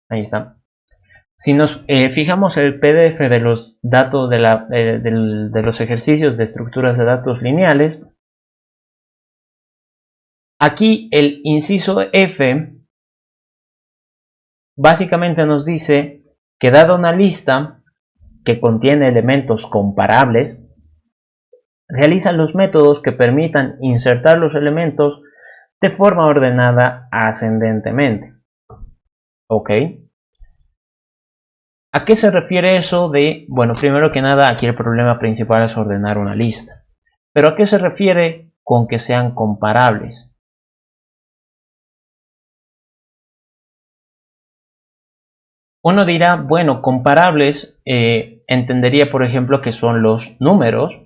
Ahí está. Si nos fijamos el PDF de los datos de los ejercicios de estructuras de datos lineales, aquí el inciso F básicamente nos dice que dada una lista que contiene elementos comparables, realiza los métodos que permitan insertar los elementos de forma ordenada ascendentemente. ¿Ok? ¿A qué se refiere eso de, bueno, primero que nada, aquí el problema principal es ordenar una lista. ¿Pero a qué se refiere con que sean comparables? Uno dirá, bueno, comparables, entendería por ejemplo que son los números,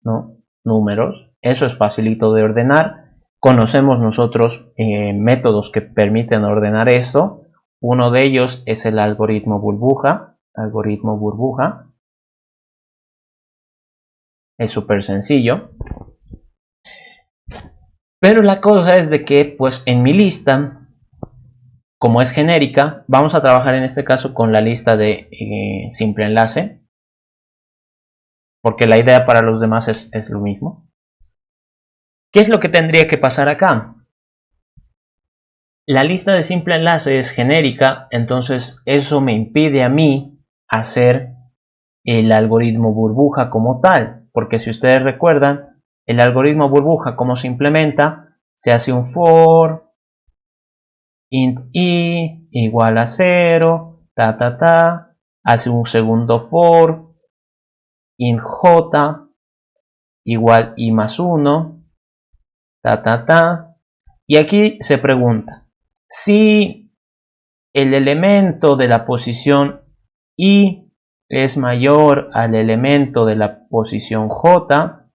¿no? Números, eso es facilito de ordenar. Conocemos nosotros métodos que permiten ordenar esto. Uno de ellos es el algoritmo burbuja. Es súper sencillo. Pero la cosa es de que, pues en mi lista, como es genérica, vamos a trabajar en este caso con la lista de simple enlace, porque la idea para los demás es lo mismo. ¿Qué es lo que tendría que pasar acá? La lista de simple enlace es genérica, entonces eso me impide a mí hacer el algoritmo burbuja como tal, porque si ustedes recuerdan, el algoritmo burbuja como se implementa, se hace un for int i igual a 0, hace un segundo for int j igual i más 1, y aquí se pregunta si el elemento de la posición i es mayor al elemento de la posición j,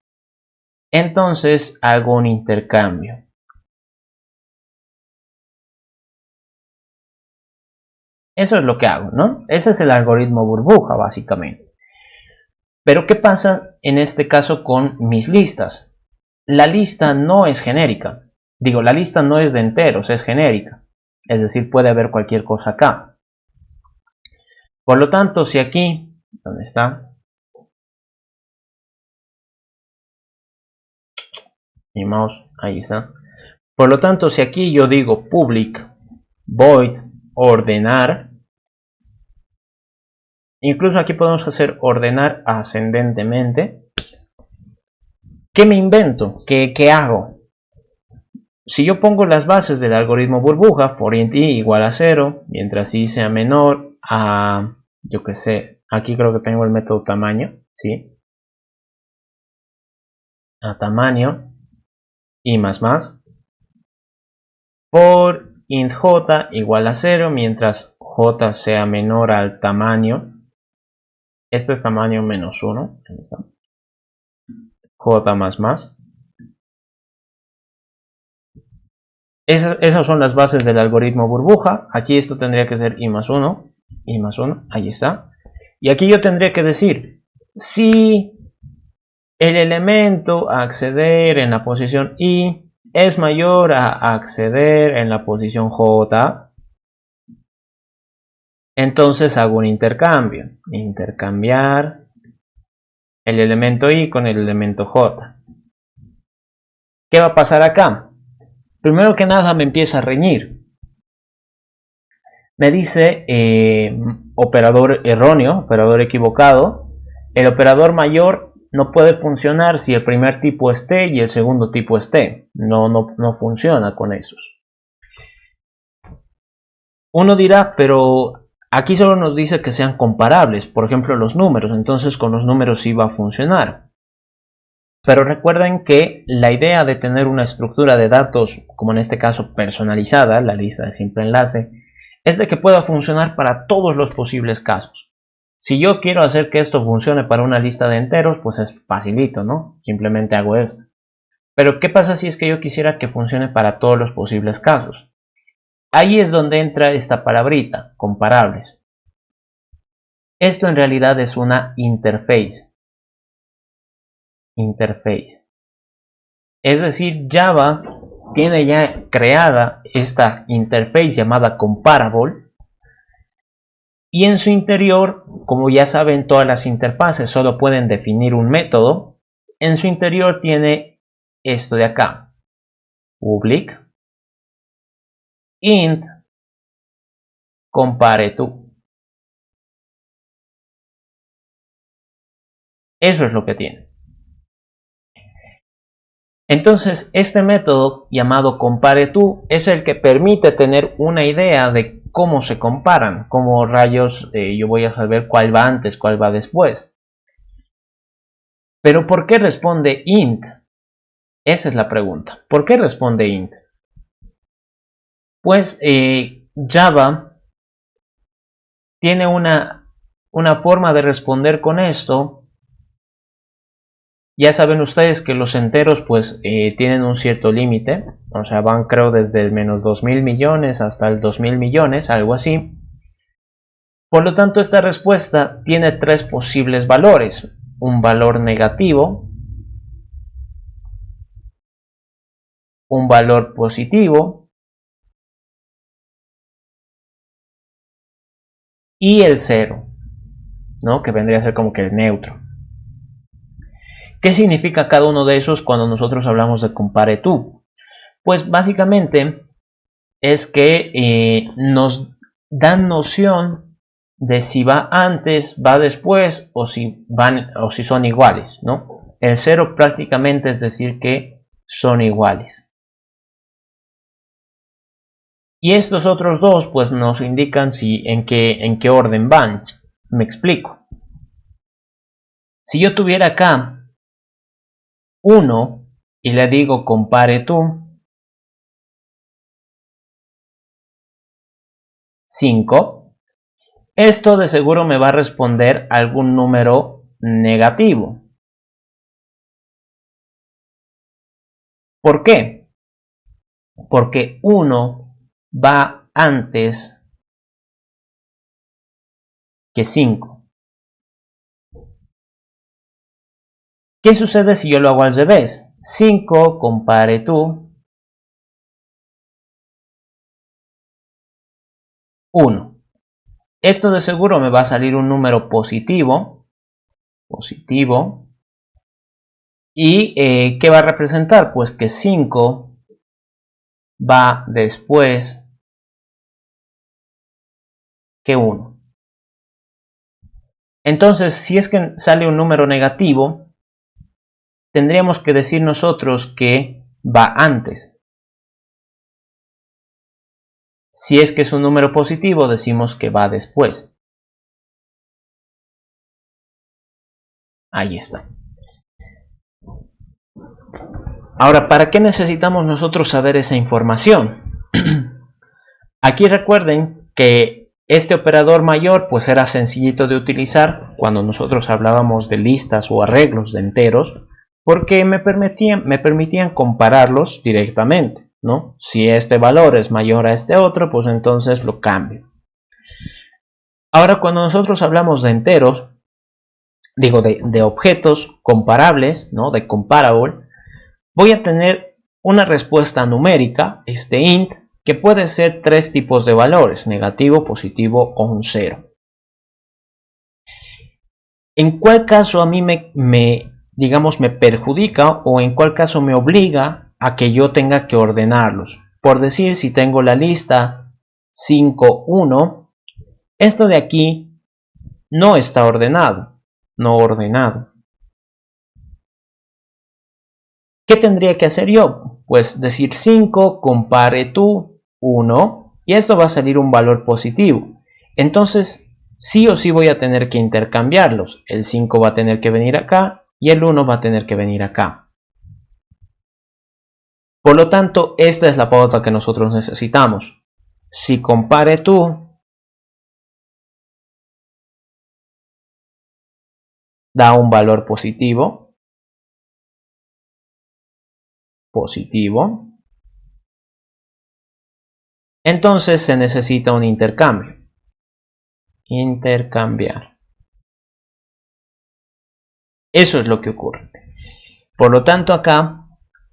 entonces hago un intercambio. Eso es lo que hago, ¿no? Ese es el algoritmo burbuja, básicamente. Pero ¿qué pasa en este caso con mis listas? La lista no es genérica. Digo, la lista no es de enteros, es genérica. Es decir, puede haber cualquier cosa acá. Por lo tanto, si aquí, ¿dónde está? Mi mouse, ahí está. Por lo tanto, si aquí yo digo public void ordenar, incluso aquí podemos hacer ordenar ascendentemente. ¿Qué me invento? ¿Qué hago? Si yo pongo las bases del algoritmo burbuja, for int i igual a 0, mientras i sea menor a, yo que sé, aquí creo que tengo el método tamaño, ¿sí? A tamaño, i más, for int j igual a 0, mientras j sea menor al tamaño, este es tamaño menos 1, ahí está, j más. Esas son las bases del algoritmo burbuja. Aquí esto tendría que ser i más 1, ahí está. Y aquí yo tendría que decir, si el elemento a acceder en la posición i es mayor a acceder en la posición j, entonces hago un intercambio. Intercambiar el elemento i con el elemento j. ¿Qué va a pasar acá? Primero que nada me empieza a reñir. Me dice operador erróneo, operador equivocado. El operador mayor no puede funcionar si el primer tipo es t y el segundo tipo es t. No funciona con esos. Uno dirá, pero aquí solo nos dice que sean comparables, por ejemplo los números, entonces con los números sí va a funcionar. Pero recuerden que la idea de tener una estructura de datos, como en este caso personalizada, la lista de simple enlace, es de que pueda funcionar para todos los posibles casos. Si yo quiero hacer que esto funcione para una lista de enteros, pues es facilito, ¿no? Simplemente hago esto. Pero ¿qué pasa si es que yo quisiera que funcione para todos los posibles casos? Ahí es donde entra esta palabrita, comparables. Esto en realidad es una interface. Es decir, Java tiene ya creada esta interface llamada comparable, y en su interior, como ya saben, todas las interfaces solo pueden definir un método. En su interior tiene esto de acá: public int compareTo. Eso es lo que tiene. Entonces, este método llamado compareTo es el que permite tener una idea de cómo se comparan, cómo rayos yo voy a saber cuál va antes, cuál va después. Pero ¿por qué responde int? Esa es la pregunta. ¿Por qué responde int? Pues Java tiene una forma de responder con esto. Ya saben ustedes que los enteros pues tienen un cierto límite, o sea, van creo desde el menos 2000 millones hasta el 2000 millones, algo así. Por lo tanto, esta respuesta tiene tres posibles valores: un valor negativo, un valor positivo y el cero, ¿no? Que vendría a ser como que el neutro. ¿Qué significa cada uno de esos cuando nosotros hablamos de compareTo? Pues básicamente es que nos dan noción de si va antes, va después o si son iguales, ¿no? El cero prácticamente es decir que son iguales. Y estos otros dos pues nos indican en qué orden van. Me explico. Si yo tuviera acá 1 y le digo compareTo 5, esto de seguro me va a responder algún número negativo. ¿Por qué? Porque 1 va antes que 5. ¿Qué sucede si yo lo hago al revés? 5 compareTo 1. Esto de seguro me va a salir un número positivo. ¿Y qué va a representar? Pues que 5 va después que 1. Entonces, si es que sale un número negativo, tendríamos que decir nosotros que va antes. Si es que es un número positivo, decimos que va después. Ahí está. Ahora, ¿para qué necesitamos nosotros saber esa información? Aquí recuerden que este operador mayor pues era sencillito de utilizar cuando nosotros hablábamos de listas o arreglos de enteros, porque me permitían compararlos directamente, ¿no? Si este valor es mayor a este otro, pues entonces lo cambio. Ahora, cuando nosotros hablamos de enteros, digo de objetos comparables, ¿no? De comparable, voy a tener una respuesta numérica, este int, que puede ser tres tipos de valores: negativo, positivo o un cero. ¿En cuál caso a mí digamos, me perjudica o en cuál caso me obliga a que yo tenga que ordenarlos? Por decir, si tengo la lista 5, 1, esto de aquí no está ordenado, no ordenado. ¿Qué tendría que hacer yo? Pues decir 5 compareTo 1 y esto va a salir un valor positivo. Entonces sí o sí voy a tener que intercambiarlos. El 5 va a tener que venir acá y el 1 va a tener que venir acá. Por lo tanto, esta es la pauta que nosotros necesitamos. Si compareTo da un valor positivo, entonces se necesita un intercambio. Intercambiar. Eso es lo que ocurre. Por lo tanto, acá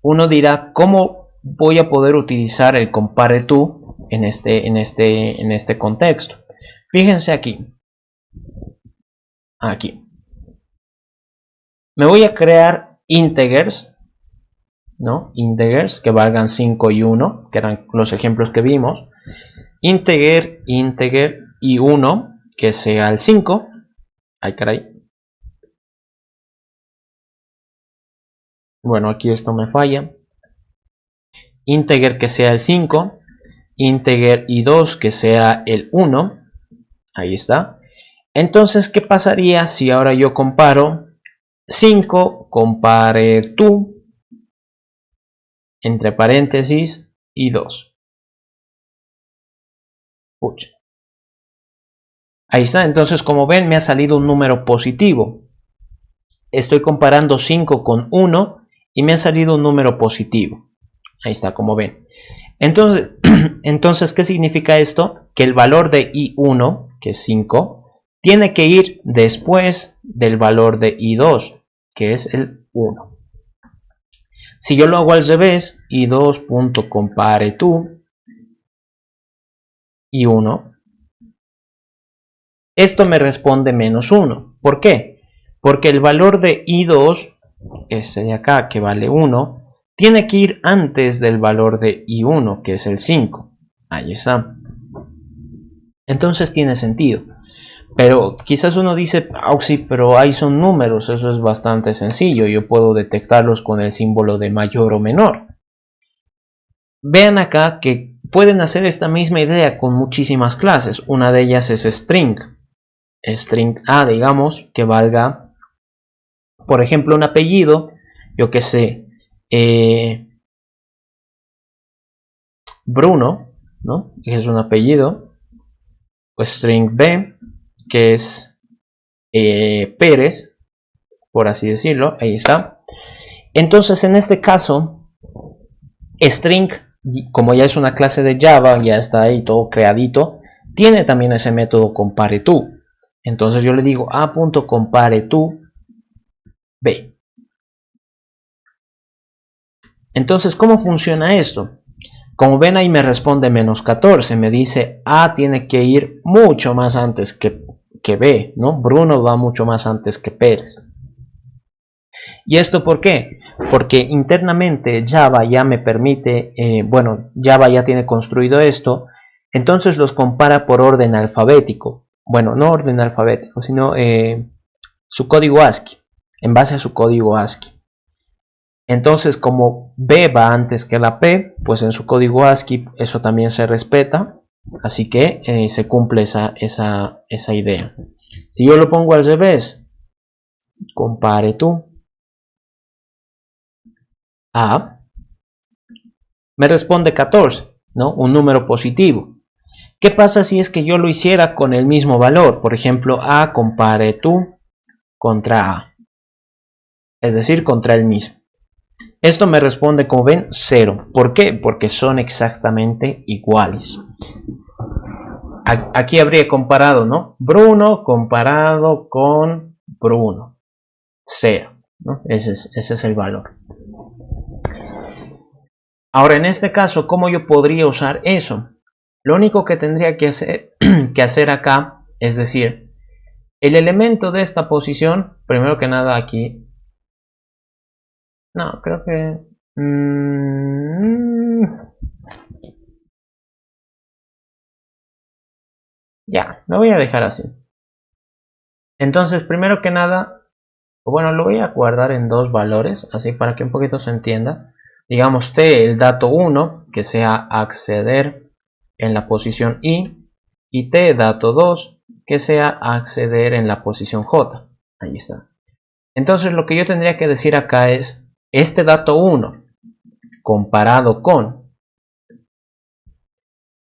uno dirá, ¿cómo voy a poder utilizar el compare to en este contexto. Fíjense aquí. Aquí. Me voy a crear integers, ¿no? Integers que valgan 5 y 1, que eran los ejemplos que vimos. Integer y 1 que sea el 5. Ay, caray. Bueno, aquí esto me falla. Integer que sea el 5. Integer y 2 que sea el 1. Ahí está. Entonces, ¿qué pasaría si ahora yo comparo 5 compare to entre paréntesis y 2? Pucha. Ahí está. Entonces, como ven, me ha salido un número positivo. Estoy comparando 5 con 1 y me ha salido un número positivo. Ahí está, como ven. Entonces, ¿qué significa esto? Que el valor de I1, que es 5, tiene que ir después del valor de I2, que es el 1. Si yo lo hago al revés, I2.compare to I1, esto me responde menos 1. ¿Por qué? Porque el valor de I2, ese de acá que vale 1, tiene que ir antes del valor de I1, que es el 5. Ahí está. Entonces tiene sentido. Pero quizás uno dice, oh, sí, pero ahí son números, eso es bastante sencillo, yo puedo detectarlos con el símbolo de mayor o menor. Vean acá que pueden hacer esta misma idea con muchísimas clases. Una de ellas es string. String A, digamos, que valga, por ejemplo, un apellido, yo que sé, Bruno, ¿no? Que es un apellido. Pues string B, que es Pérez, por así decirlo. Ahí está. Entonces, en este caso, string, como ya es una clase de Java, ya está ahí todo creadito, tiene también ese método compare to. Entonces yo le digo a.compare to b. Entonces, ¿cómo funciona esto? Como ven, ahí me responde menos 14. Me dice A tiene que ir mucho más antes que B, ¿no? Bruno va mucho más antes que Pérez. ¿Y esto por qué? Porque internamente Java ya me permite, Java ya tiene construido esto, entonces los compara por orden alfabético. Bueno, no orden alfabético, sino su código ASCII, en base a su código ASCII. Entonces, como B va antes que la P, pues en su código ASCII eso también se respeta, así que se cumple esa idea. Si yo lo pongo al revés, compare to A, me responde 14, ¿no? Un número positivo. ¿Qué pasa si es que yo lo hiciera con el mismo valor? Por ejemplo, A compare to contra A, es decir, contra el mismo. Esto me responde, como ven, 0. ¿Por qué? Porque son exactamente iguales. Aquí habría comparado, ¿no? Bruno comparado con Bruno. 0, ¿no? Ese es el valor. Ahora, en este caso, ¿cómo yo podría usar eso? Lo único que tendría que hacer acá, es decir, el elemento de esta posición, primero que nada aquí. No, creo que... ya, lo voy a dejar así. Entonces, primero que nada, bueno, lo voy a guardar en dos valores, así para que un poquito se entienda. Digamos T, el dato 1, que sea acceder en la posición I, y T, dato 2, que sea acceder en la posición J. Ahí está. Entonces, lo que yo tendría que decir acá es, este dato 1, comparado con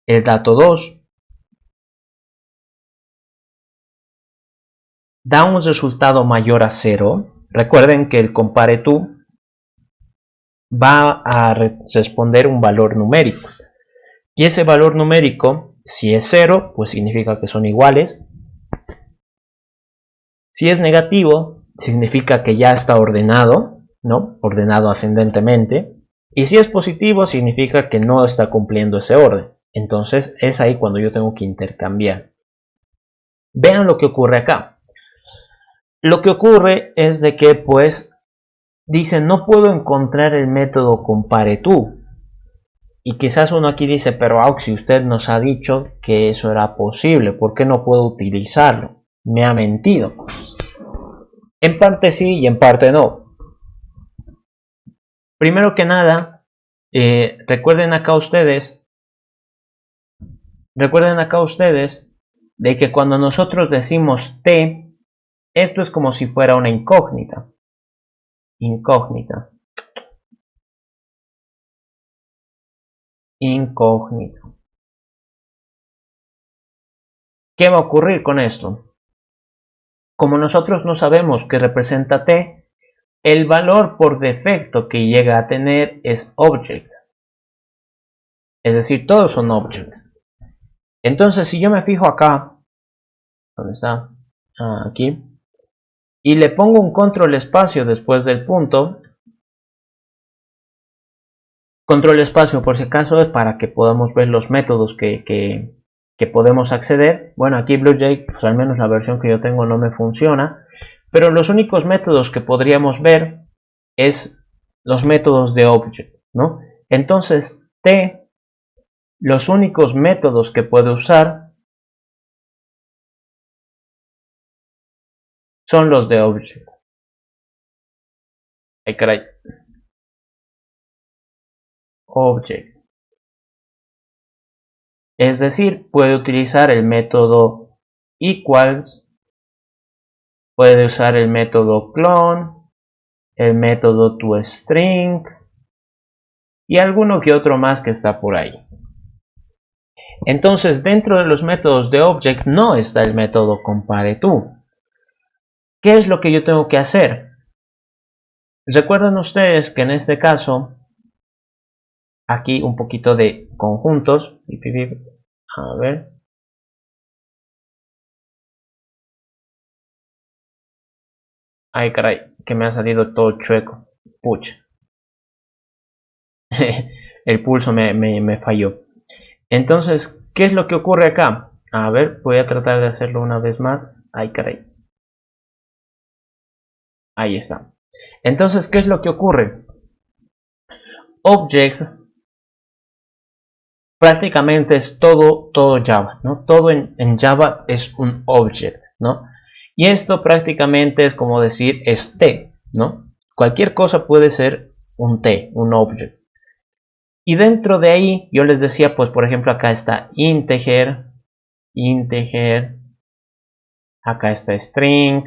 el dato 2, da un resultado mayor a 0. Recuerden que el compare to va a responder un valor numérico. Y ese valor numérico, si es 0, pues significa que son iguales. Si es negativo, significa que ya está ordenado, ¿no? Ordenado ascendentemente. Y si es positivo, significa que no está cumpliendo ese orden. Entonces es ahí cuando yo tengo que intercambiar. Vean lo que ocurre acá. Lo que ocurre es de que pues dice no puedo encontrar el método compare tú. Y quizás uno aquí dice, pero Auxi, usted nos ha dicho que eso era posible, ¿por qué no puedo utilizarlo? Me ha mentido. En parte sí y en parte no. Primero que nada, recuerden acá ustedes de que cuando nosotros decimos T, esto es como si fuera una incógnita. Incógnita. ¿Qué va a ocurrir con esto? Como nosotros no sabemos qué representa T, el valor por defecto que llega a tener es object. Es decir, todos son object. Entonces, si yo me fijo acá, ¿dónde está? Aquí. Y le pongo un control espacio después del punto. Control espacio, por si acaso, es para que podamos ver los métodos que podemos acceder. Bueno, aquí BlueJay, pues al menos la versión que yo tengo no me funciona. Pero los únicos métodos que podríamos ver es los métodos de object, ¿no? Entonces, T, los únicos métodos que puede usar son los de object. Ay, caray. Object. Es decir, puede utilizar el método equals, puede usar el método clone, el método toString y alguno que otro más que está por ahí. Entonces, dentro de los métodos de object no está el método compareTo. ¿Qué es lo que yo tengo que hacer? Recuerden ustedes que en este caso, aquí un poquito de conjuntos. A ver. Ay, caray, que me ha salido todo chueco. Pucha. El pulso me falló. Entonces, ¿qué es lo que ocurre acá? A ver, voy a tratar de hacerlo una vez más. Ay, caray. Ahí está. Entonces, ¿qué es lo que ocurre? Object prácticamente es todo Java, ¿no? Todo en Java es un object, ¿no? Y esto prácticamente es como decir es T, ¿no? Cualquier cosa puede ser un T, un object. Y dentro de ahí, yo les decía, pues por ejemplo, acá está integer, acá está string,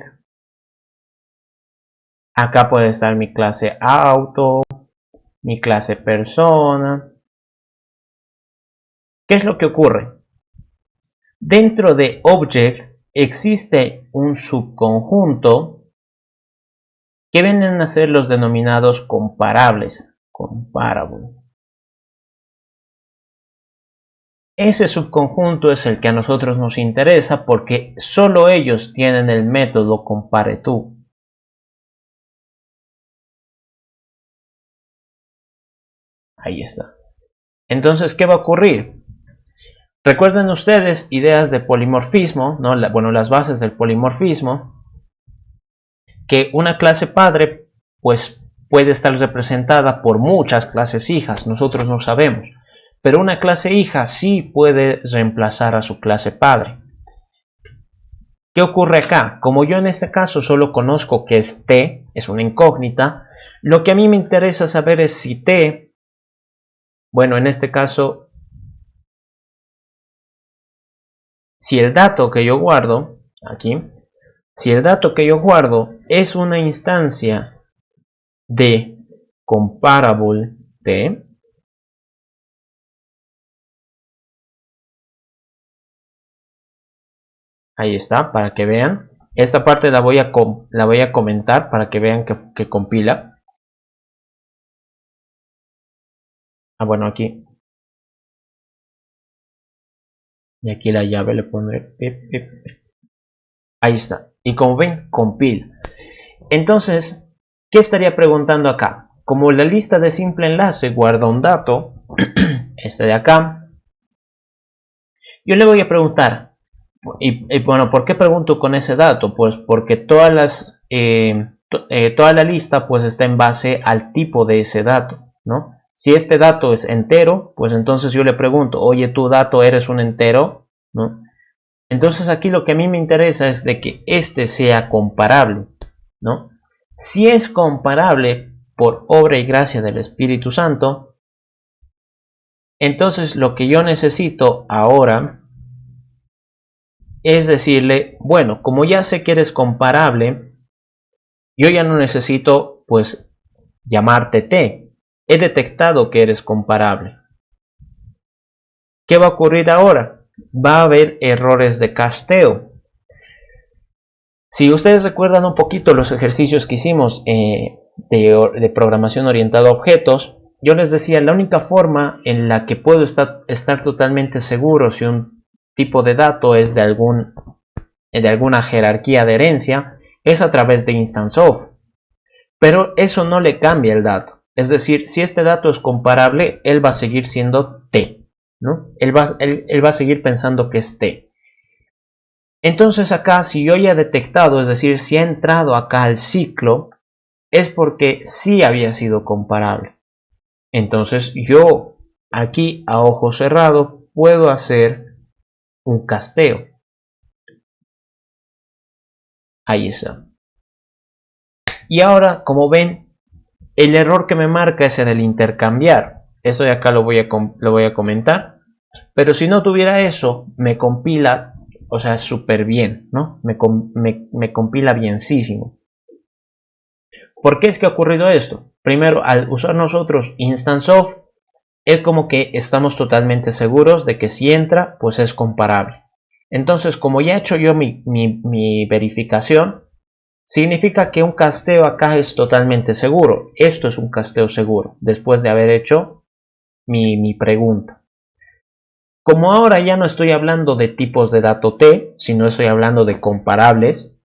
acá puede estar mi clase auto, mi clase persona. ¿Qué es lo que ocurre? Dentro de object existe un subconjunto que vienen a ser los denominados comparables. Comparable. Ese subconjunto es el que a nosotros nos interesa porque solo ellos tienen el método compareTo. Ahí está. Entonces, ¿qué va a ocurrir? Recuerden ustedes ideas de polimorfismo, ¿no? Bueno, las bases del polimorfismo, que una clase padre pues puede estar representada por muchas clases hijas, nosotros no sabemos, pero una clase hija sí puede reemplazar a su clase padre. ¿Qué ocurre acá? Como yo en este caso solo conozco que es T, es una incógnita, lo que a mí me interesa saber es si T, bueno, en este caso, si el dato que yo guardo, aquí, si el dato que yo guardo es una instancia de comparable T, ahí está, para que vean. Esta parte la voy a comentar para que vean que compila. Bueno, aquí. Y aquí la llave le pondré. Ahí está. Y como ven, compila. Entonces, ¿qué estaría preguntando acá? como la lista de simple enlace guarda un dato, este de acá, yo le voy a preguntar, y bueno, ¿por qué pregunto con ese dato? Pues porque toda la lista pues está en base al tipo de ese dato, ¿no? Si este dato es entero, pues entonces yo le pregunto, oye, tu dato eres un entero, ¿no? Entonces aquí lo que a mí me interesa es de que este sea comparable, ¿no? Si es comparable por obra y gracia del Espíritu Santo, entonces lo que yo necesito ahora es decirle, bueno, como ya sé que eres comparable, yo ya no necesito pues llamarte T. He detectado que eres comparable. ¿Qué va a ocurrir ahora? Va a haber errores de casteo. Si ustedes recuerdan un poquito los ejercicios que hicimos de programación orientada a objetos, yo les decía, la única forma en la que puedo estar totalmente seguro si un tipo de dato es de alguna jerarquía de herencia es a través de instance of. Pero eso no le cambia el dato. Es decir, si este dato es comparable, él va a seguir siendo T, ¿no? Él va a seguir pensando que es T. Entonces acá, si yo ya he detectado, es decir, si ha entrado acá al ciclo, es porque sí había sido comparable. Entonces yo aquí a ojo cerrado puedo hacer un casteo. Ahí está. Y ahora, como ven, el error que me marca es en el intercambiar. Eso de acá lo voy a comentar. Pero si no tuviera eso, me compila, o sea, súper bien, ¿no? Me compila bienísimo. ¿Por qué es que ha ocurrido esto? Primero, al usar nosotros instance of, es como que estamos totalmente seguros de que si entra, pues es comparable. Entonces, como ya he hecho yo mi verificación, significa que un casteo acá es totalmente seguro. Esto es un casteo seguro, después de haber hecho mi pregunta. Como ahora ya no estoy hablando de tipos de dato T, sino estoy hablando de comparables,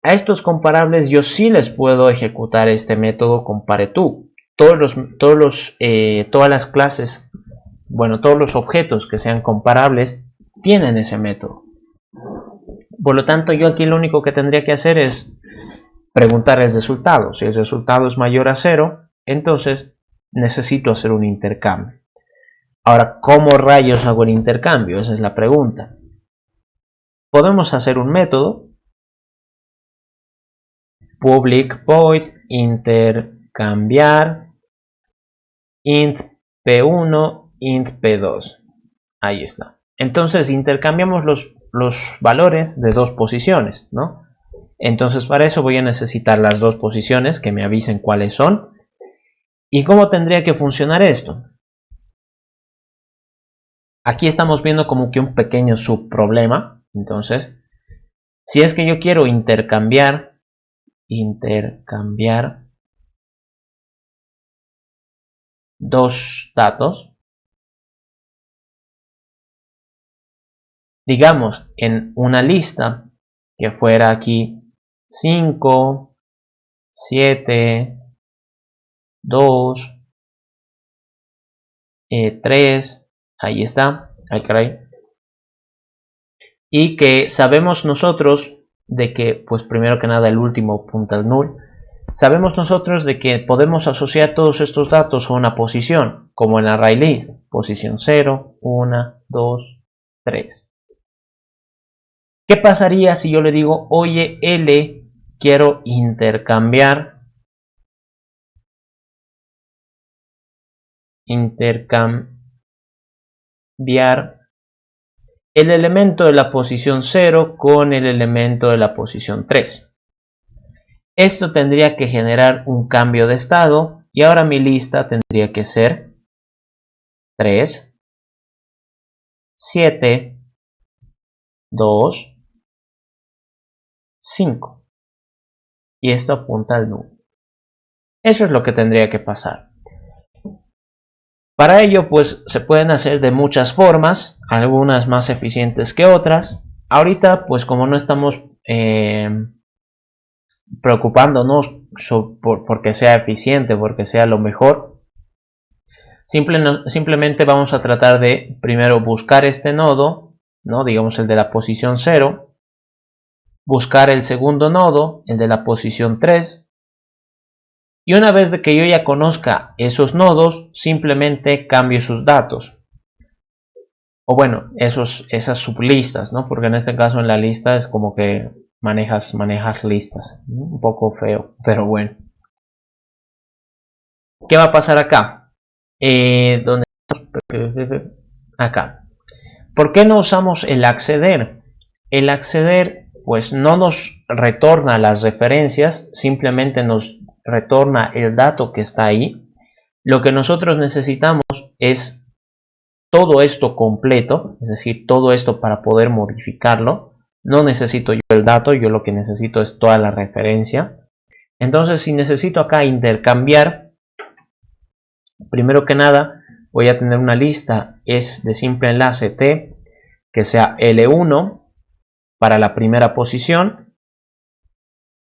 a estos comparables yo sí les puedo ejecutar este método compareTo. Todas las clases, bueno, todos los objetos que sean comparables tienen ese método. Por lo tanto, yo aquí lo único que tendría que hacer es preguntar el resultado. Si el resultado es mayor a 0, entonces necesito hacer un intercambio. Ahora, ¿cómo rayos hago el intercambio? Esa es la pregunta. Podemos hacer un método public void intercambiar int p1 int p2. Ahí está. Entonces intercambiamos los valores de dos posiciones, ¿no? Entonces para eso voy a necesitar las dos posiciones que me avisen cuáles son. ¿Y cómo tendría que funcionar esto? Aquí estamos viendo como que un pequeño subproblema. Entonces, si es que yo quiero intercambiar dos datos, digamos en una lista que fuera aquí 5, 7, 2, 3, ahí está, ay caray, y que sabemos nosotros de que, pues primero que nada el último punta al null, sabemos nosotros de que podemos asociar todos estos datos a una posición, como en ArrayList, posición 0, 1, 2, 3. ¿Qué pasaría si yo le digo, oye L, quiero intercambiar el elemento de la posición 0 con el elemento de la posición 3? Esto tendría que generar un cambio de estado y ahora mi lista tendría que ser 3, 7, 2, 5. Y esto apunta al null. Eso es lo que tendría que pasar. Para ello, pues se pueden hacer de muchas formas, algunas más eficientes que otras. Ahorita, pues como no estamos preocupándonos porque sea eficiente, porque sea lo mejor. Simplemente vamos a tratar de primero buscar este nodo, ¿no? Digamos el de la posición 0, buscar el segundo nodo, el de la posición 3, y una vez de que yo ya conozca esos nodos, simplemente cambio sus datos, o bueno, esas sublistas, ¿no? Porque en este caso en la lista es como que manejas listas, ¿no? Un poco feo, pero bueno. ¿Qué va a pasar acá? ¿Dónde? Acá. ¿Por qué no usamos el acceder? El acceder pues no nos retorna las referencias, simplemente nos retorna el dato que está ahí. Lo que nosotros necesitamos es todo esto completo, es decir, todo esto para poder modificarlo. No necesito yo el dato, yo lo que necesito es toda la referencia. Entonces, si necesito acá intercambiar, primero que nada voy a tener una lista es de simple enlace T que sea L1 para la primera posición,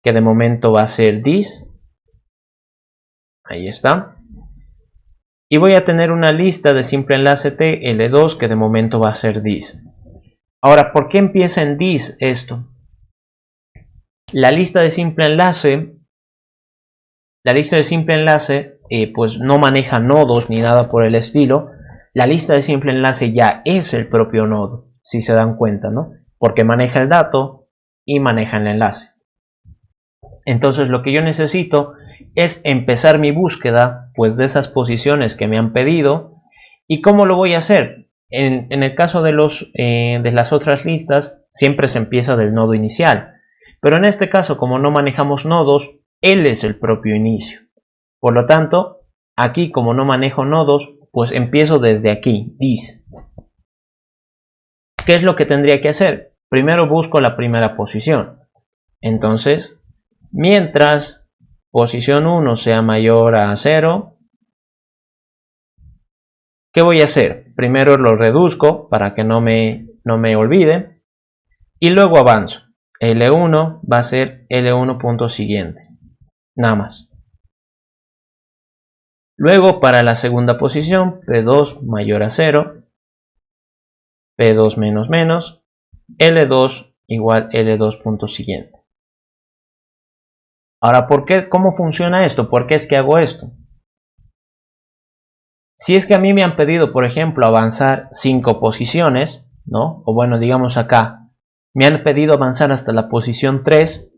que de momento va a ser this. Ahí está. Y voy a tener una lista de simple enlace T L2 que de momento va a ser this. Ahora, ¿por qué empieza en this esto? La lista de simple enlace pues no maneja nodos ni nada por el estilo. La lista de simple enlace ya es el propio nodo, si se dan cuenta, ¿no? Porque maneja el dato y maneja el enlace. Entonces lo que yo necesito es empezar mi búsqueda pues de esas posiciones que me han pedido. ¿Y cómo lo voy a hacer? En el caso de las otras listas siempre se empieza del nodo inicial, pero en este caso, como no manejamos nodos, él es el propio inicio. Por lo tanto, aquí como no manejo nodos, pues empiezo desde aquí, this. ¿Qué es lo que tendría que hacer? Primero busco la primera posición. Entonces, mientras posición 1 sea mayor a 0, ¿qué voy a hacer? Primero lo reduzco para que no me olvide y luego avanzo. L1 va a ser L1 punto siguiente, nada más. Luego para la segunda posición, P2 mayor a 0, P2 menos menos, L2 igual L2 punto siguiente. Ahora, ¿cómo funciona esto? ¿Por qué es que hago esto? Si es que a mí me han pedido, por ejemplo, avanzar 5 posiciones, ¿no? O bueno, digamos acá, me han pedido avanzar hasta la posición 3.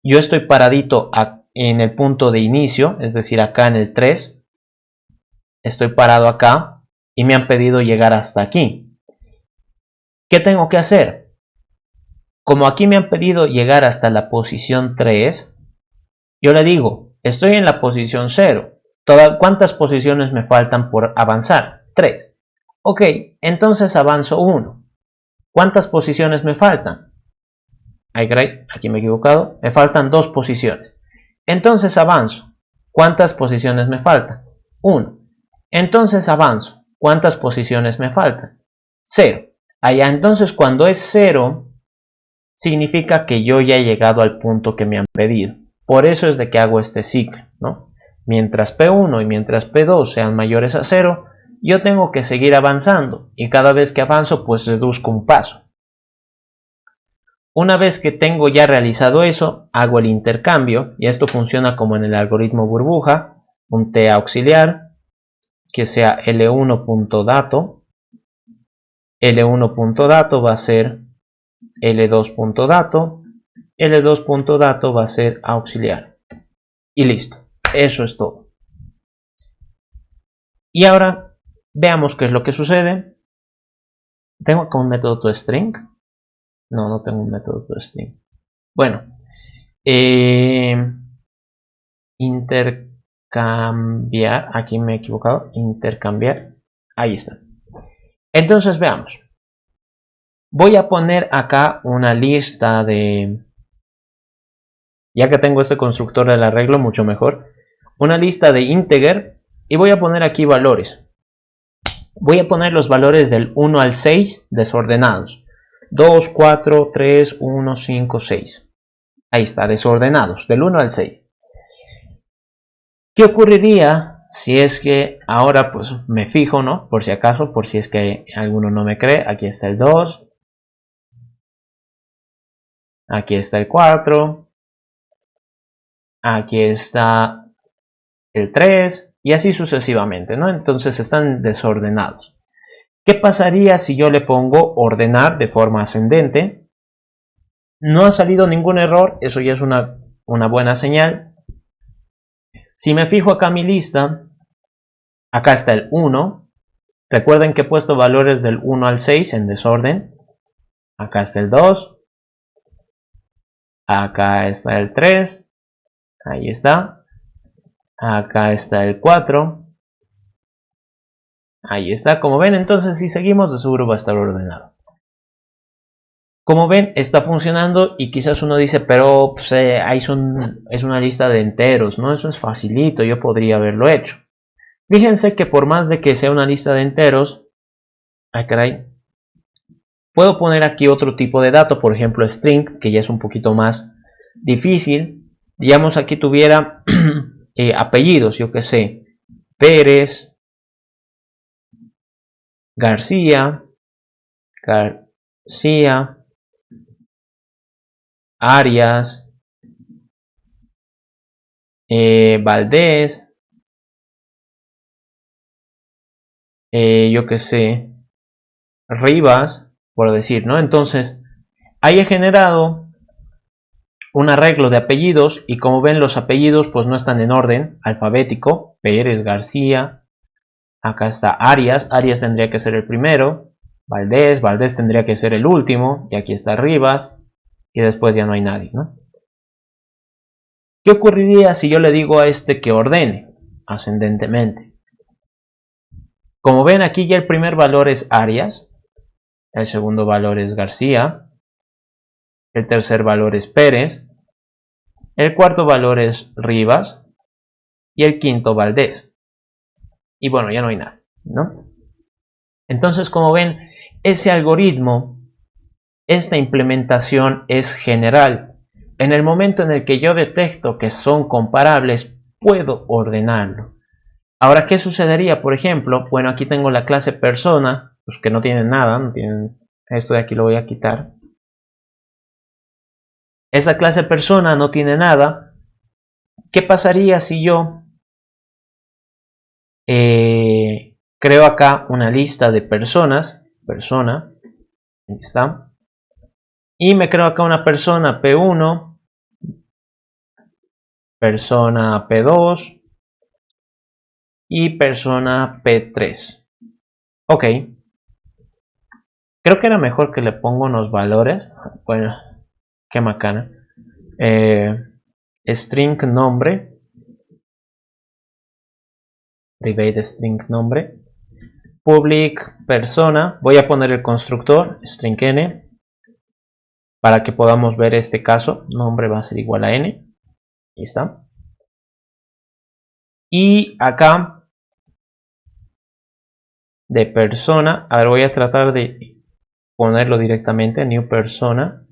Yo estoy paradito en el punto de inicio, es decir, acá en el 3. Estoy parado acá y me han pedido llegar hasta aquí. ¿Qué tengo que hacer? Como aquí me han pedido llegar hasta la posición 3, yo le digo, estoy en la posición 0. ¿Cuántas posiciones me faltan por avanzar? 3. Ok, entonces avanzo 1. ¿Cuántas posiciones me faltan? Ay, caray, aquí me he equivocado. Me faltan 2 posiciones. Entonces avanzo. ¿Cuántas posiciones me faltan? 1. Entonces avanzo. ¿Cuántas posiciones me faltan? 0. Allá, entonces cuando es 0, significa que yo ya he llegado al punto que me han pedido. Por eso es de que hago este ciclo, ¿no? Mientras P1 y mientras P2 sean mayores a 0, yo tengo que seguir avanzando y cada vez que avanzo pues reduzco un paso. Una vez que tengo ya realizado eso, hago el intercambio y esto funciona como en el algoritmo burbuja, un T auxiliar que sea L1.dato. L1.dato va a ser L2.dato, L2.dato va a ser auxiliar. Y listo, eso es todo. Y ahora veamos qué es lo que sucede. ¿Tengo acá un método toString? No tengo un método toString. Bueno, intercambiar, aquí me he equivocado, intercambiar, ahí está. Entonces veamos. Voy a poner acá una lista de, ya que tengo este constructor del arreglo, mucho mejor, una lista de integer y voy a poner aquí valores. Voy a poner los valores del 1 al 6 desordenados. 2, 4, 3, 1, 5, 6. Ahí está, desordenados, del 1 al 6. ¿Qué ocurriría si es que ahora pues me fijo, ¿no? Por si acaso, por si es que alguno no me cree, aquí está el 2, aquí está el 4, aquí está el 3 y así sucesivamente, ¿no? Entonces están desordenados. ¿Qué pasaría si yo le pongo ordenar de forma ascendente? No ha salido ningún error, eso ya es una buena señal. Si me fijo acá en mi lista, acá está el 1. Recuerden que he puesto valores del 1 al 6 en desorden. Acá está el 2. Acá está el 3. Ahí está. Acá está el 4. Ahí está. Como ven, entonces si seguimos de seguro va a estar ordenado. Como ven, está funcionando y quizás uno dice, pero pues, es una lista de enteros, ¿no? Eso es facilito, yo podría haberlo hecho. Fíjense que por más de que sea una lista de enteros, ay caray, puedo poner aquí otro tipo de dato, por ejemplo string, que ya es un poquito más difícil. Digamos aquí tuviera apellidos, yo que sé, Pérez, García, Arias, Valdés, yo que sé, Rivas, por decir, ¿no? Entonces, ahí he generado un arreglo de apellidos y como ven los apellidos pues no están en orden alfabético. Pérez, García, acá está Arias, Arias tendría que ser el primero, Valdés tendría que ser el último y aquí está Rivas y después ya no hay nadie, ¿no? ¿Qué ocurriría si yo le digo a este que ordene ascendentemente? Como ven aquí ya el primer valor es Arias, el segundo valor es García, el tercer valor es Pérez, el cuarto valor es Rivas y el quinto Valdés. Y bueno, ya no hay nada, ¿no? Entonces, como ven, ese algoritmo, esta implementación es general. En el momento en el que yo detecto que son comparables, puedo ordenarlo. Ahora, ¿qué sucedería? Por ejemplo, bueno, aquí tengo la clase persona, pues que no tienen nada, no tienen, esto de aquí lo voy a quitar. Esa clase persona no tiene nada. ¿Qué pasaría si yo creo acá una lista de personas, persona, ahí está, y me creo acá una persona P1, persona P2 y persona P3? Ok, creo que era mejor que le ponga unos valores. Bueno, qué macana. String nombre, private string nombre, public persona, voy a poner el constructor string n para que podamos ver este caso. Nombre va a ser igual a n, ahí está. Y acá de persona, a ver, voy a tratar de ponerlo directamente, new persona,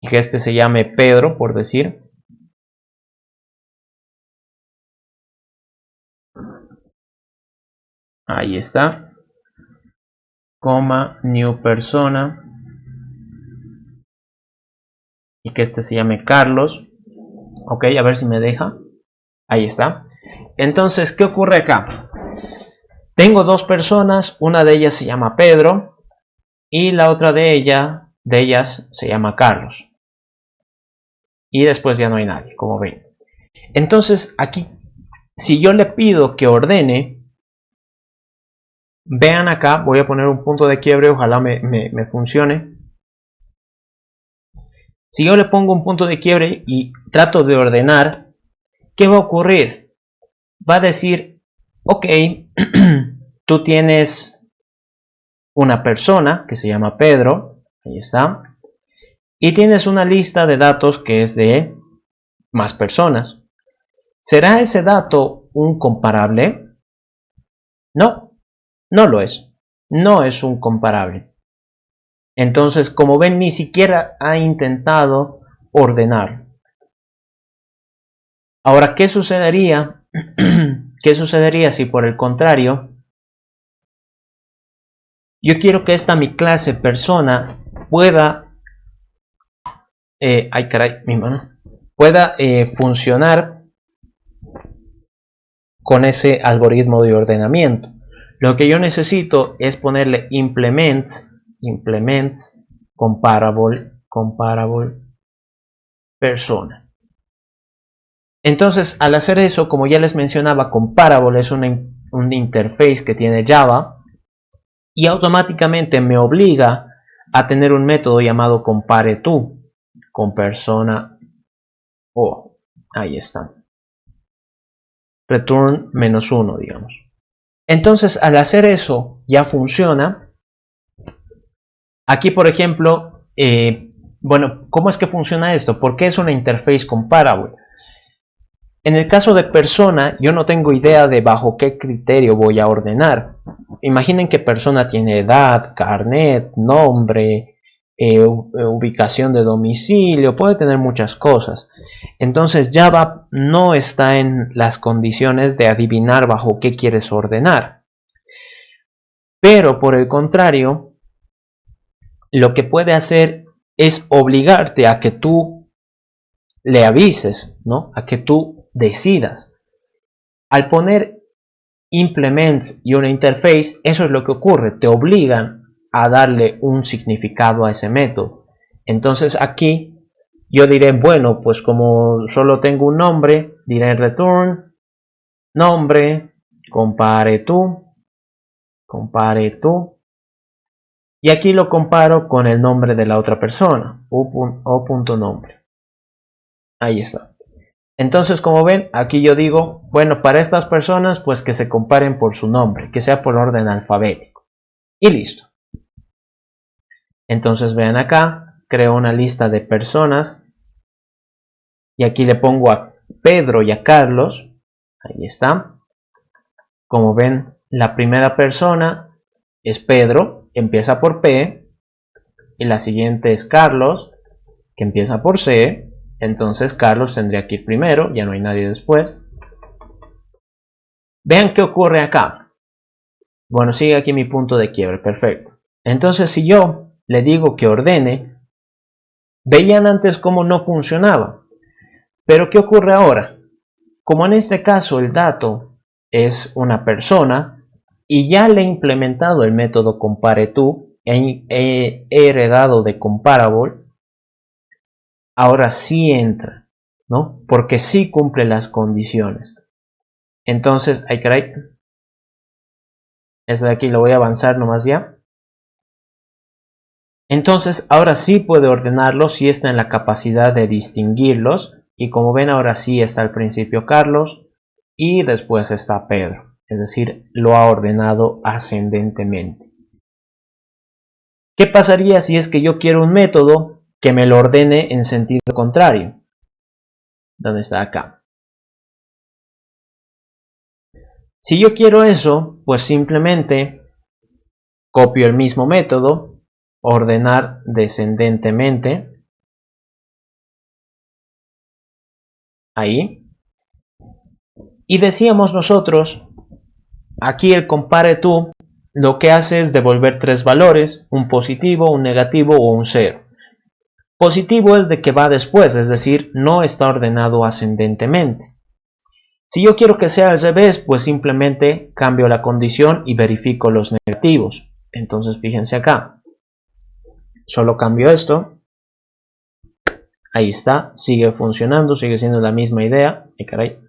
y que este se llame Pedro, por decir. Ahí está, coma, new persona, y que este se llame Carlos. Ok, a ver si me deja. Ahí está. Entonces, ¿qué ocurre acá? Tengo dos personas, una de ellas se llama Pedro y la otra de ellas se llama Carlos. Y después ya no hay nadie, como ven. Entonces, aquí, si yo le pido que ordene, vean acá, voy a poner un punto de quiebre, ojalá me funcione. Si yo le pongo un punto de quiebre y trato de ordenar, ¿qué va a ocurrir? Va a decir, ok, tú tienes una persona que se llama Pedro, ahí está, y tienes una lista de datos que es de más personas. ¿Será ese dato un comparable? No, no lo es. No es un comparable. Entonces, como ven, ni siquiera ha intentado ordenar. Ahora, ¿qué sucedería? ¿Qué sucedería si por el contrario yo quiero que esta mi clase persona pueda pueda funcionar con ese algoritmo de ordenamiento? Lo que yo necesito es ponerle implements comparable persona. Entonces, al hacer eso, como ya les mencionaba, comparable es un interface que tiene Java y automáticamente me obliga a tener un método llamado compareTo con persona o. Ahí está. Return -1, digamos. Entonces, al hacer eso, ya funciona. Aquí, por ejemplo, bueno, ¿cómo es que funciona esto? ¿Por qué es una interface comparable? En el caso de persona, yo no tengo idea de bajo qué criterio voy a ordenar. Imaginen que persona tiene edad, carnet, nombre, ubicación de domicilio, puede tener muchas cosas. Entonces Java no está en las condiciones de adivinar bajo qué quieres ordenar. Pero por el contrario, lo que puede hacer es obligarte a que tú le avises, ¿no? A que tú decidas. Al poner implements y una interface, eso es lo que ocurre, te obligan a darle un significado a ese método. Entonces aquí yo diré, bueno, pues como solo tengo un nombre, diré return nombre, compareTo, y aquí lo comparo con el nombre de la otra persona, o.nombre. Ahí está. Entonces, como ven, aquí yo digo, bueno, para estas personas, pues que se comparen por su nombre, que sea por orden alfabético. Y listo. Entonces, vean acá, creo una lista de personas. Y aquí le pongo a Pedro y a Carlos. Ahí está. Como ven, la primera persona es Pedro, empieza por P. Y la siguiente es Carlos, que empieza por C. Entonces Carlos tendría que ir primero, ya no hay nadie después. Vean qué ocurre acá. Bueno, sigue aquí mi punto de quiebre, perfecto. Entonces si yo le digo que ordene, veían antes cómo no funcionaba. Pero ¿qué ocurre ahora? Como en este caso el dato es una persona y ya le he implementado el método compareTo, he heredado de comparable, ahora sí entra, ¿no? Porque sí cumple las condiciones. Entonces, ay caray, eso de aquí lo voy a avanzar nomás ya. Entonces, ahora sí puede ordenarlos, sí está en la capacidad de distinguirlos. Y como ven, ahora sí está al principio Carlos y después está Pedro. Es decir, lo ha ordenado ascendentemente. ¿Qué pasaría si es que yo quiero un método que me lo ordene en sentido contrario? ¿Dónde está acá? Si yo quiero eso, pues simplemente copio el mismo método, ordenar descendentemente. Ahí. Y decíamos nosotros, aquí el compareTo lo que hace es devolver tres valores, un positivo, un negativo o un 0. Positivo es de que va después, es decir, no está ordenado ascendentemente. Si yo quiero que sea al revés, pues simplemente cambio la condición y verifico los negativos. Entonces fíjense acá, solo cambio esto. Ahí está, sigue funcionando, sigue siendo la misma idea. Y caray.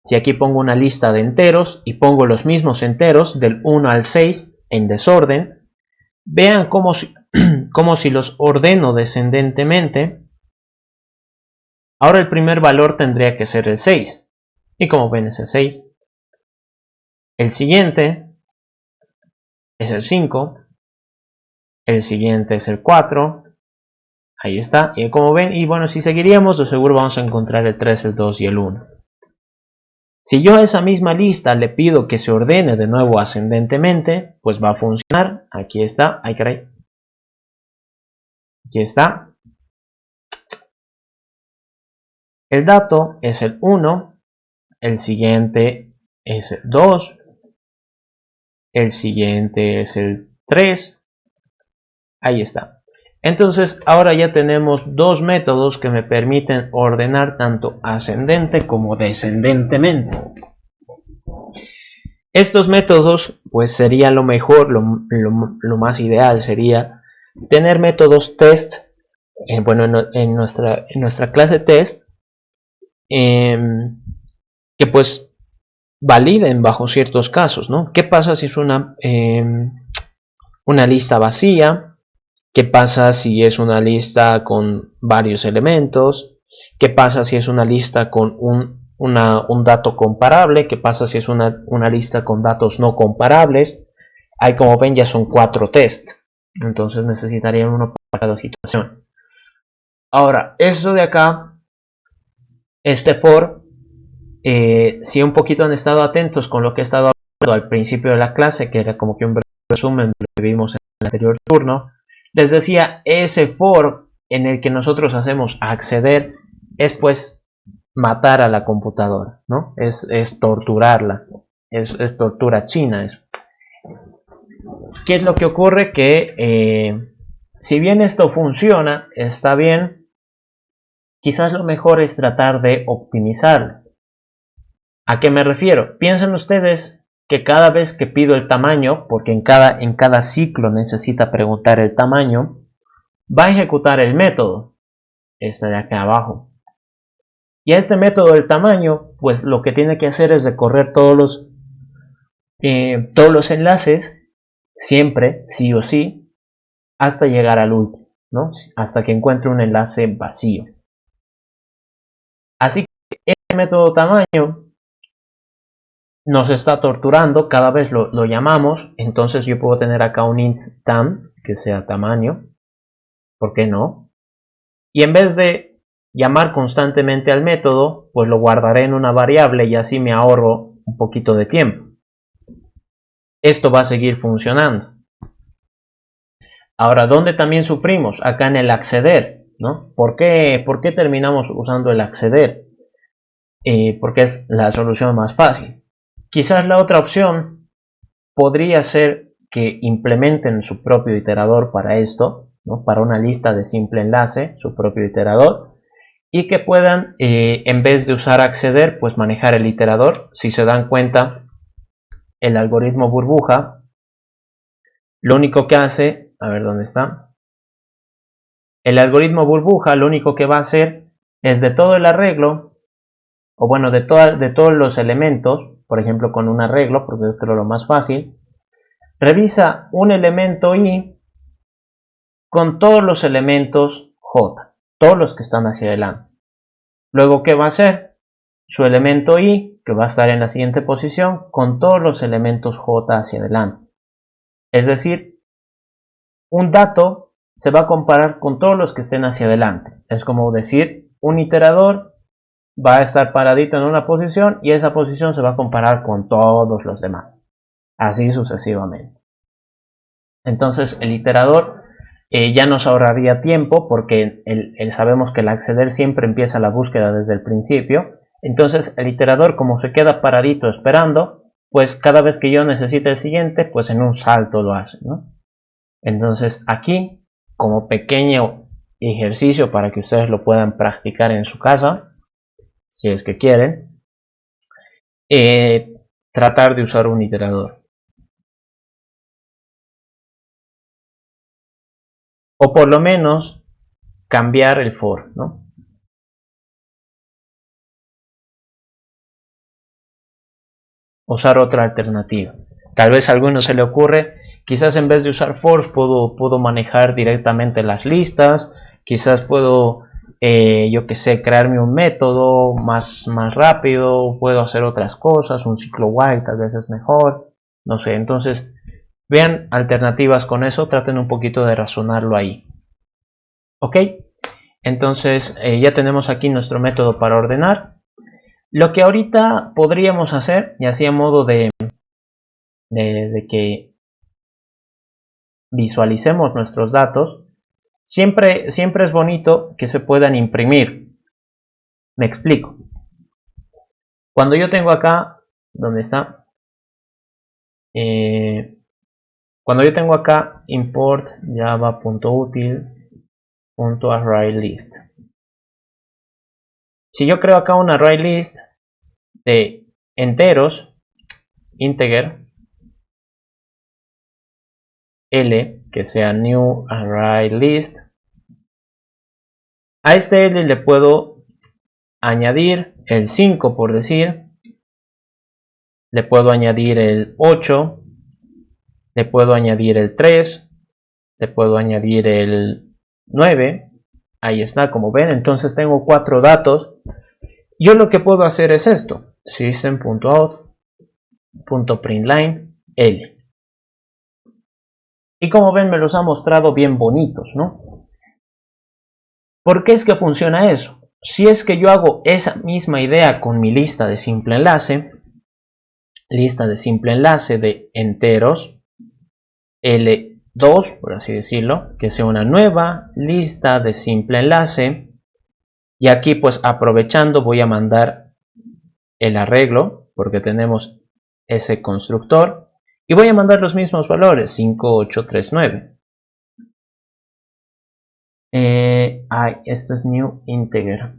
Si aquí pongo una lista de enteros y pongo los mismos enteros del 1 al 6 en desorden, vean cómo si los ordeno descendentemente, ahora el primer valor tendría que ser el 6. Y como ven es el 6. El siguiente es el 5. El siguiente es el 4. Ahí está. Y como ven, y bueno, si seguiríamos, de seguro vamos a encontrar el 3, el 2 y el 1. Si yo a esa misma lista le pido que se ordene de nuevo ascendentemente, pues va a funcionar. Aquí está. Ay, caray. Aquí está. El dato es el 1. El siguiente es el 2. El siguiente es el 3. Ahí está. Entonces ahora ya tenemos dos métodos que me permiten ordenar tanto ascendente como descendentemente. Estos métodos pues sería lo mejor, lo más ideal sería tener métodos test, bueno, en nuestra clase test, que pues validen bajo ciertos casos, ¿no? ¿Qué pasa si es una lista vacía? ¿Qué pasa si es una lista con varios elementos? ¿Qué pasa si es una lista con un dato comparable? ¿Qué pasa si es una lista con datos no comparables? Ahí, como ven, ya son 4 test. Entonces necesitarían uno para cada situación. Ahora, esto de acá, este for, si un poquito han estado atentos con lo que he estado hablando al principio de la clase, que era como que un resumen de lo que vimos en el anterior turno, les decía, ese for en el que nosotros hacemos acceder es pues matar a la computadora, ¿no? Es torturarla, es tortura china eso. ¿Qué es lo que ocurre? Que si bien esto funciona, está bien, quizás lo mejor es tratar de optimizarlo. ¿A qué me refiero? Piensen ustedes que cada vez que pido el tamaño, porque en cada ciclo necesita preguntar el tamaño, va a ejecutar el método, este de acá abajo. Y a este método del tamaño, pues lo que tiene que hacer es recorrer todos los enlaces, siempre, sí o sí, hasta llegar al último, ¿no? Hasta que encuentre un enlace vacío. Así que este método tamaño nos está torturando, cada vez lo llamamos, entonces yo puedo tener acá un int tam, que sea tamaño, ¿por qué no? Y en vez de llamar constantemente al método, pues lo guardaré en una variable y así me ahorro un poquito de tiempo. Esto va a seguir funcionando. Ahora, ¿dónde también sufrimos? Acá en el acceder, ¿no? ¿Por qué terminamos usando el acceder? Porque es la solución más fácil. Quizás la otra opción podría ser que implementen su propio iterador para esto, ¿no? Para una lista de simple enlace, su propio iterador, y que puedan, en vez de usar acceder, pues manejar el iterador. Si se dan cuenta, el algoritmo burbuja, lo único que hace, a ver dónde está, el algoritmo burbuja lo único que va a hacer es de todo el arreglo, o bueno, de todos los elementos, por ejemplo con un arreglo, porque es creo lo más fácil, revisa un elemento i con todos los elementos j, todos los que están hacia adelante. Luego, ¿qué va a hacer? Su elemento i, que va a estar en la siguiente posición, con todos los elementos j hacia adelante. Es decir, un dato se va a comparar con todos los que estén hacia adelante. Es como decir, un iterador va a estar paradito en una posición y esa posición se va a comparar con todos los demás. Así sucesivamente. Entonces el iterador ya nos ahorraría tiempo porque sabemos que el acceder siempre empieza la búsqueda desde el principio. Entonces el iterador, como se queda paradito esperando, pues cada vez que yo necesite el siguiente, pues en un salto lo hace, ¿no? Entonces aquí, como pequeño ejercicio para que ustedes lo puedan practicar en su casa, si es que quieren, tratar de usar un iterador. O por lo menos cambiar el for, ¿no? Usar otra alternativa. Tal vez a alguno se le ocurre, quizás en vez de usar for puedo manejar directamente las listas, quizás puedo, yo que sé, crearme un método más rápido, puedo hacer otras cosas, un ciclo while tal vez es mejor, no sé. Entonces vean alternativas con eso, traten un poquito de razonarlo ahí. Ok, entonces ya tenemos aquí nuestro método para ordenar. Lo que ahorita podríamos hacer, y así a modo de que visualicemos nuestros datos, siempre es bonito que se puedan imprimir. Me explico. Cuando yo tengo acá, ¿dónde está? Cuando yo tengo acá import java.util.arrayList. Si yo creo acá un ArrayList de enteros, integer, L, que sea new ArrayList, a este L le puedo añadir el 5 por decir, le puedo añadir el 8, le puedo añadir el 3, le puedo añadir el 9, ahí está, como ven, entonces tengo 4 datos. Yo lo que puedo hacer es esto, system.out.println L. Y como ven me los ha mostrado bien bonitos, ¿no? ¿Por qué es que funciona eso? Si es que yo hago esa misma idea con mi lista de simple enlace de enteros, L2, por así decirlo, que sea una nueva lista de simple enlace, y aquí pues aprovechando voy a mandar el arreglo, porque tenemos ese constructor, y voy a mandar los mismos valores, 5, 8, 3, 9. Esto es new integer.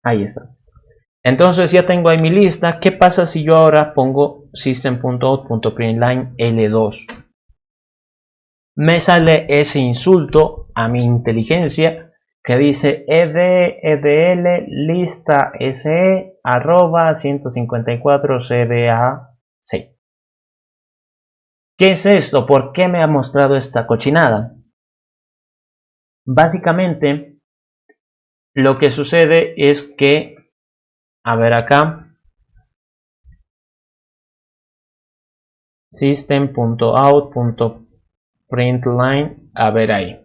Ahí está. Entonces ya tengo ahí mi lista. ¿Qué pasa si yo ahora pongo system.out.println L2? Me sale ese insulto a mi inteligencia que dice edl lista se arroba 154 cbac. ¿Qué es esto? ¿Por qué me ha mostrado esta cochinada? Básicamente lo que sucede es que, a ver acá, system.out.println, a ver ahí.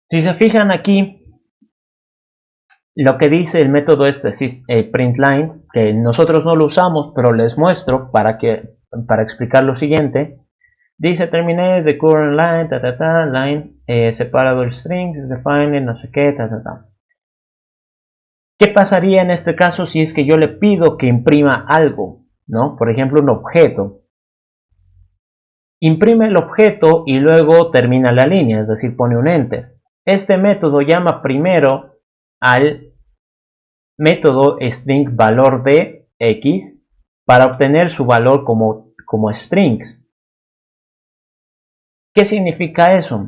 Si se fijan aquí, lo que dice el método println, que nosotros no lo usamos, pero les muestro para explicar lo siguiente. Dice terminé the current line, line, separable string, define, no sé qué, ¿Qué pasaría en este caso si es que yo le pido que imprima algo, ¿no? Por ejemplo, un objeto. Imprime el objeto y luego termina la línea, es decir, pone un enter. Este método llama primero al método string valor de x para obtener su valor como strings. ¿Qué significa eso?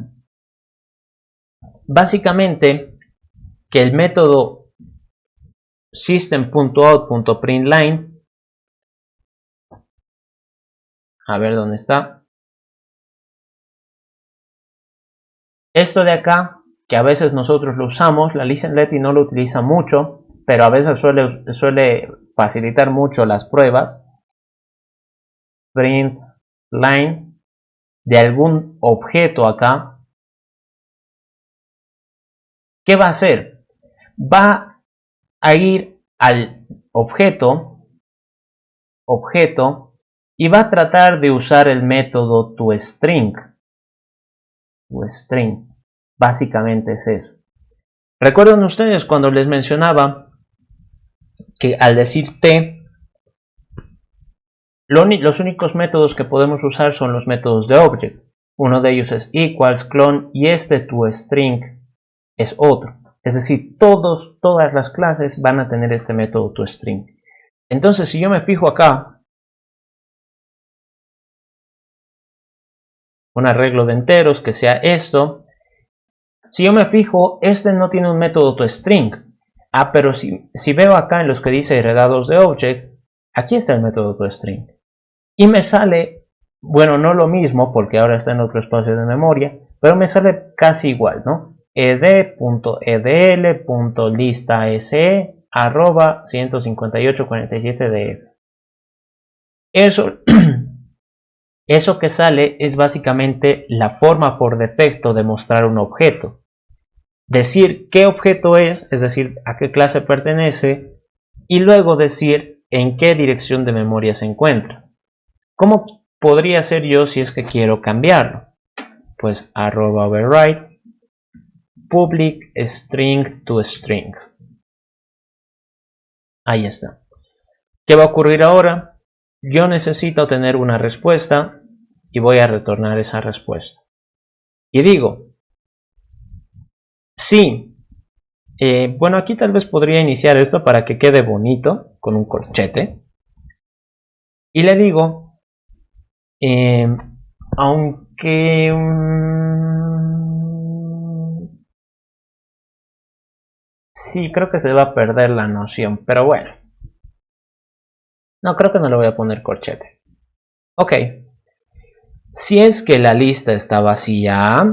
Básicamente que el método system.out.println, a ver dónde está, esto de acá, que a veces nosotros lo usamos, la ListenLeti no lo utiliza mucho, pero a veces suele facilitar mucho las pruebas. Print line de algún objeto acá. ¿Qué va a hacer? Va a ir al objeto y va a tratar de usar el método toString. toString. Básicamente es eso. ¿Recuerdan ustedes cuando les mencionaba que al decir t, los únicos métodos que podemos usar son los métodos de object? Uno de ellos es equals, clone, y este toString es otro. Es decir, todas las clases van a tener este método toString. Entonces, si yo me fijo acá, un arreglo de enteros que sea esto, si yo me fijo, este no tiene un método toString. Pero si veo acá en los que dice heredados de object, aquí está el método toString. Y me sale, bueno, no lo mismo porque ahora está en otro espacio de memoria, pero me sale casi igual, ¿no? ed.edl.listase arroba 15847df. Eso que sale es básicamente la forma por defecto de mostrar un objeto. decir qué objeto es decir, a qué clase pertenece, y luego decir en qué dirección de memoria se encuentra. ¿Cómo podría ser yo si es que quiero cambiarlo? Pues @override public string to string. Ahí está. ¿Qué va a ocurrir ahora? Yo necesito tener una respuesta y voy a retornar esa respuesta. Y digo, sí. Bueno, aquí tal vez podría iniciar esto para que quede bonito con un corchete. Y le digo, aunque sí, creo que se va a perder la noción, pero bueno. No, creo que no le voy a poner corchete. Ok. Si es que la lista está vacía,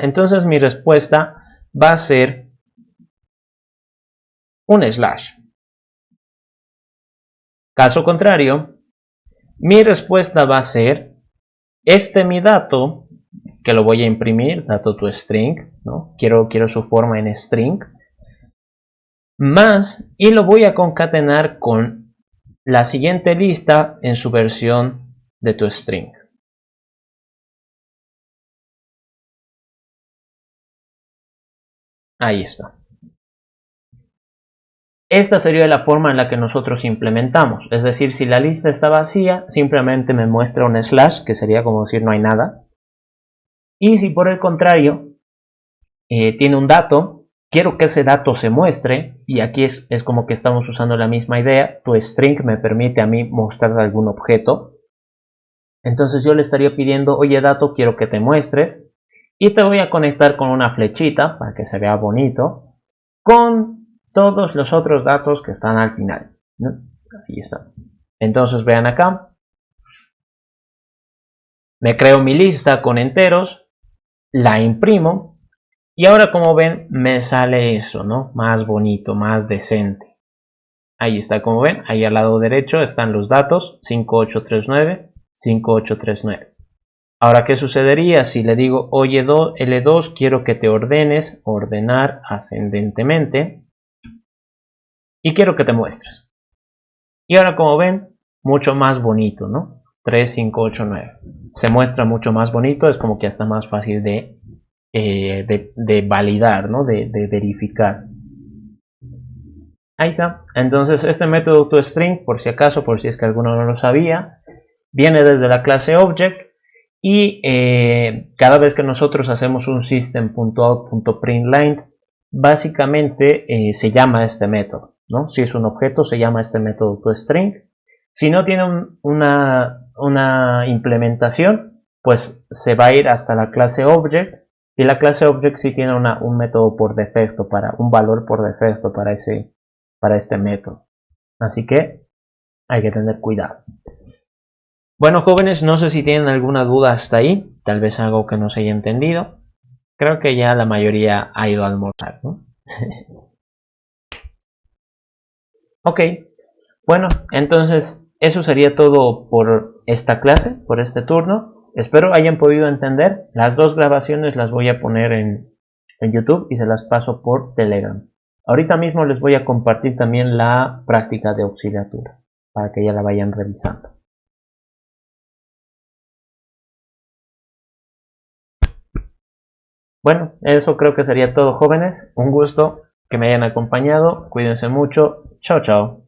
entonces mi respuesta va a ser un slash. Caso contrario, mi respuesta va a ser mi dato, que lo voy a imprimir, dato to string, ¿no? Quiero su forma en string, más, y lo voy a concatenar con la siguiente lista en su versión de tu string. Ahí está. Esta sería la forma en la que nosotros implementamos. Es decir, si la lista está vacía, simplemente me muestra un slash, que sería como decir no hay nada. Y si por el contrario tiene un dato, quiero que ese dato se muestre, y aquí es como que estamos usando la misma idea. Tu string me permite a mí mostrar algún objeto. Entonces yo le estaría pidiendo, oye dato, quiero que te muestres. Y te voy a conectar con una flechita para que se vea bonito, con todos los otros datos que están al final, ¿no? Ahí está. Entonces vean acá, me creo mi lista con enteros, la imprimo, y ahora como ven me sale eso, ¿no? Más bonito, más decente. Ahí está, como ven, ahí al lado derecho están los datos 5839, 5839. Ahora, ¿qué sucedería si le digo, oye L2, quiero que te ordenes, ordenar ascendentemente, y quiero que te muestres? Y ahora, como ven, mucho más bonito, ¿no? 3, 5, 8, 9. Se muestra mucho más bonito, es como que hasta más fácil de validar, ¿no? De verificar. Ahí está. Entonces, este método toString, por si acaso, por si es que alguno no lo sabía, viene desde la clase Object. Y cada vez que nosotros hacemos un system.out.println, básicamente se llama este método, ¿no? Si es un objeto, se llama este método toString. Si no tiene una implementación, pues se va a ir hasta la clase Object. Y la clase Object sí tiene un método por defecto, un valor por defecto para este método. Así que hay que tener cuidado. Bueno, jóvenes, no sé si tienen alguna duda hasta ahí, tal vez algo que no se haya entendido. Creo que ya la mayoría ha ido a almorzar, ¿no? Ok, bueno, entonces eso sería todo por esta clase, por este turno. Espero hayan podido entender. Las dos grabaciones las voy a poner en YouTube y se las paso por Telegram. Ahorita mismo les voy a compartir también la práctica de auxiliatura para que ya la vayan revisando. Bueno, eso creo que sería todo, jóvenes. Un gusto que me hayan acompañado. Cuídense mucho. Chao, chao.